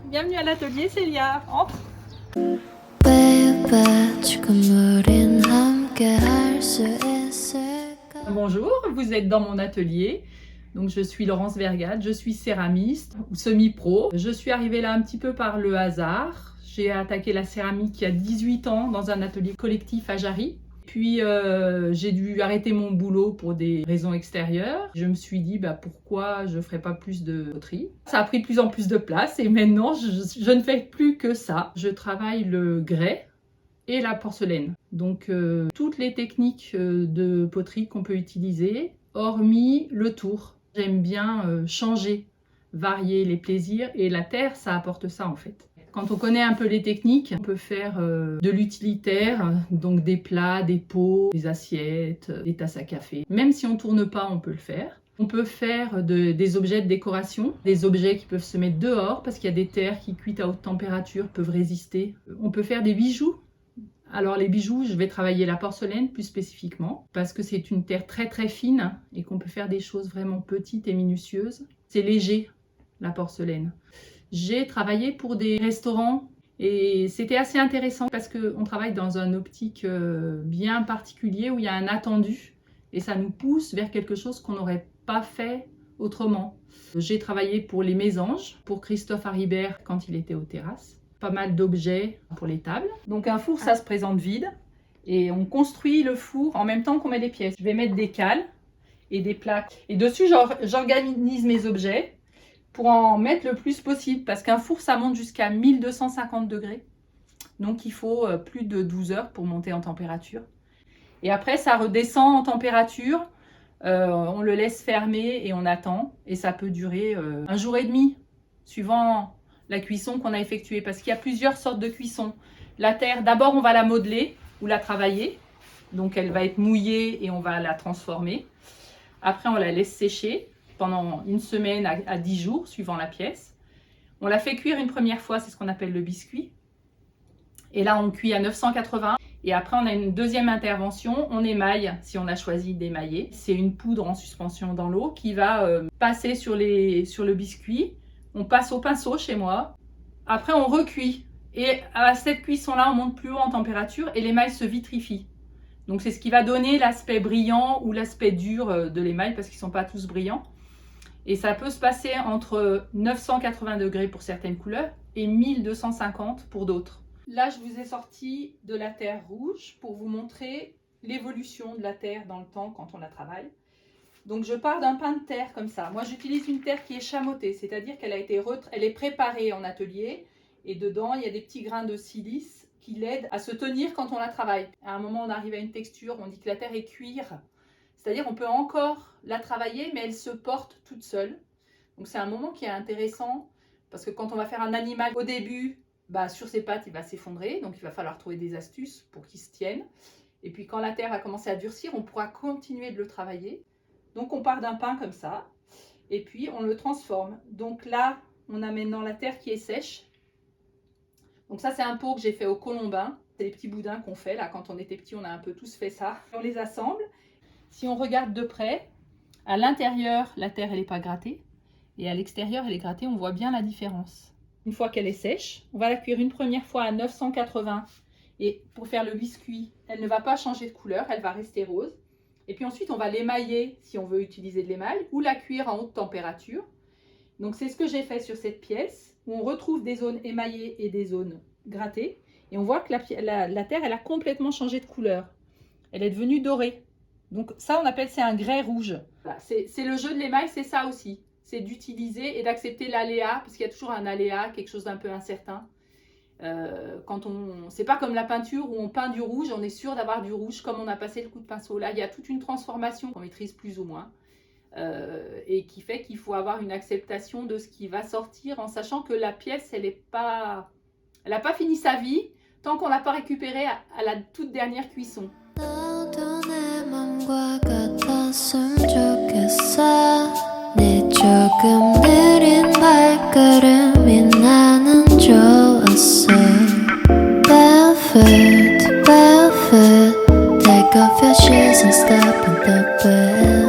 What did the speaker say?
Bienvenue à l'atelier Célia, entre. Bonjour, vous êtes dans mon atelier. Donc je suis Laurence Vergade, je suis céramiste ou semi-pro. Je suis arrivée là un petit peu par le hasard. J'ai attaqué la céramique il y a 18 ans dans un atelier collectif à Jarry. Puis j'ai dû arrêter mon boulot pour des raisons extérieures. Je me suis dit pourquoi je ne ferais pas plus de poterie. Ça a pris de plus en plus de place et maintenant je ne fais plus que ça. Je travaille le grès et la porcelaine. Donc toutes les techniques de poterie qu'on peut utiliser, hormis le tour. J'aime bien changer, varier les plaisirs et la terre ça apporte ça en fait. Quand on connaît un peu les techniques, on peut faire de l'utilitaire, donc des plats, des pots, des assiettes, des tasses à café. Même si on ne tourne pas, on peut le faire. On peut faire des objets de décoration, des objets qui peuvent se mettre dehors parce qu'il y a des terres qui cuites à haute température peuvent résister. On peut faire des bijoux. Alors les bijoux, je vais travailler la porcelaine plus spécifiquement parce que c'est une terre très très fine et qu'on peut faire des choses vraiment petites et minutieuses. C'est léger, la porcelaine. J'ai travaillé pour des restaurants et c'était assez intéressant parce qu'on travaille dans un optique bien particulier où il y a un attendu et ça nous pousse vers quelque chose qu'on n'aurait pas fait autrement. J'ai travaillé pour les mésanges, pour Christophe Haribert quand il était aux terrasses. Pas mal d'objets pour les tables. Donc un four, ça se présente vide et on construit le four en même temps qu'on met des pièces. Je vais mettre des cales et des plaques et dessus j'organise mes objets pour en mettre le plus possible parce qu'un four ça monte jusqu'à 1250 degrés donc il faut plus de 12 heures pour monter en température et après ça redescend en température, on le laisse fermer et on attend et ça peut durer un jour et demi suivant la cuisson qu'on a effectuée parce qu'il y a plusieurs sortes de cuisson. La terre, d'abord on va la modeler ou la travailler, donc elle va être mouillée et on va la transformer. Après on la laisse sécher pendant une semaine à 10 jours, suivant la pièce. On la fait cuire une première fois, c'est ce qu'on appelle le biscuit. Et là, on cuit à 980. Et après, on a une deuxième intervention, on émaille, si on a choisi d'émailler. C'est une poudre en suspension dans l'eau qui va passer sur le biscuit. On passe au pinceau chez moi. Après, on recuit. Et à cette cuisson-là, on monte plus haut en température et l'émail se vitrifie. Donc, c'est ce qui va donner l'aspect brillant ou l'aspect dur de l'émail parce qu'ils ne sont pas tous brillants. Et ça peut se passer entre 980 degrés pour certaines couleurs et 1250 pour d'autres. Là, je vous ai sorti de la terre rouge pour vous montrer l'évolution de la terre dans le temps quand on la travaille. Donc, je pars d'un pain de terre comme ça. Moi, j'utilise une terre qui est chamottée, c'est-à-dire qu'elle elle est préparée en atelier et dedans, il y a des petits grains de silice qui l'aident à se tenir quand on la travaille. À un moment, on arrive à une texture, on dit que la terre est cuir. C'est-à-dire qu'on peut encore la travailler, mais elle se porte toute seule. Donc c'est un moment qui est intéressant, parce que quand on va faire un animal au début, sur ses pattes, il va s'effondrer. Donc il va falloir trouver des astuces pour qu'il se tienne. Et puis quand la terre va commencer à durcir, on pourra continuer de le travailler. Donc on part d'un pain comme ça, et puis on le transforme. Donc là, on a maintenant la terre qui est sèche. Donc ça, c'est un pot que j'ai fait au colombin. C'est les petits boudins qu'on fait. Là, quand on était petit, on a un peu tous fait ça. On les assemble. Si on regarde de près, à l'intérieur, la terre, elle n'est pas grattée. Et à l'extérieur, elle est grattée. On voit bien la différence. Une fois qu'elle est sèche, on va la cuire une première fois à 980. Et pour faire le biscuit, elle ne va pas changer de couleur. Elle va rester rose. Et puis ensuite, on va l'émailler si on veut utiliser de l'émail ou la cuire en haute température. Donc, c'est ce que j'ai fait sur cette pièce où on retrouve des zones émaillées et des zones grattées. Et on voit que la terre, elle a complètement changé de couleur. Elle est devenue dorée. Donc ça, on appelle c'est un grès rouge. Voilà, c'est le jeu de l'émail, c'est ça aussi. C'est d'utiliser et d'accepter l'aléa, parce qu'il y a toujours un aléa, quelque chose d'un peu incertain. C'est pas comme la peinture où on peint du rouge, on est sûr d'avoir du rouge comme on a passé le coup de pinceau. Là, il y a toute une transformation qu'on maîtrise plus ou moins et qui fait qu'il faut avoir une acceptation de ce qui va sortir en sachant que la pièce, elle n'a pas fini sa vie tant qu'on l'a pas récupérée à la toute dernière cuisson. 같았으면 좋겠어 네 조금 느린 발걸음이 나는 좋았어 Barefoot, barefoot Take off your shoes and step in the bed